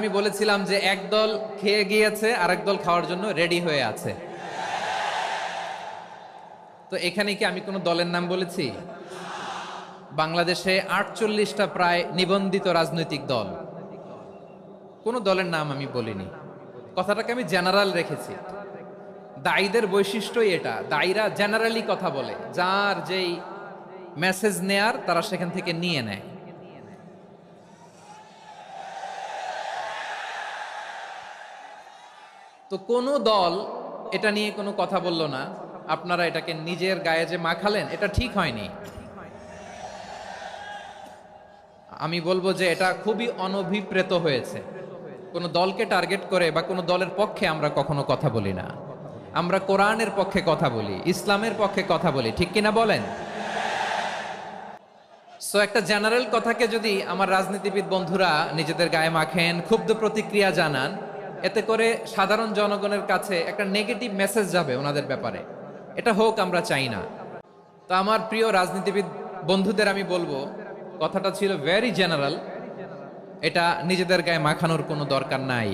আমি বলেছিলাম যে একদল খেয়ে গিয়েছে আরেক দল খাওয়ার জন্য রেডি হয়ে আছে। তো এখানে কি আমি কোনো দলের নাম বলেছি? বাংলাদেশে 48টা প্রায় নিবন্ধিত রাজনৈতিক দল, কোনো দলের নাম আমি বলিনি। কথাটাকে আমি জেনারেল রেখেছি। দায়ীদের বৈশিষ্ট্যই এটা, দায়ীরা জেনারেলি কথা বলে, যার যেই মেসেজ নেয়ার তারা সেখান থেকে নিয়ে নেয়। তো কোনো দল এটা নিয়ে কোনো কথা বলল না, আপনারা এটাকে নিজের গায়ে যে মাখালেন এটা ঠিক হয়নি। আমি বলবো যে এটা খুবই অনভিপ্রেত হয়েছে। কোনো দলকে টার্গেট করে বা কোনো দলের পক্ষে আমরা কখনো কথা বলি না। আমরা কোরআনের পক্ষে কথা বলি, ইসলামের পক্ষে কথা বলি, ঠিক কিনা বলেন? সো একটা জেনারেল কথাকে যদি আমার রাজনীতিবিদ বন্ধুরা নিজেদের গায়ে মাখেন, ক্ষুব্ধ প্রতিক্রিয়া জানান, এতে করে সাধারণ জনগণের কাছে একটা নেগেটিভ মেসেজ যাবে ওনাদের ব্যাপারে। এটা হোক আমরা চাই না। তো আমার প্রিয় রাজনীতিবিদ বন্ধুদের আমি বলবো, কথাটা ছিল ভেরি জেনারেল, এটা নিজেদের গায়ে মাখানোর কোনো দরকার নাই।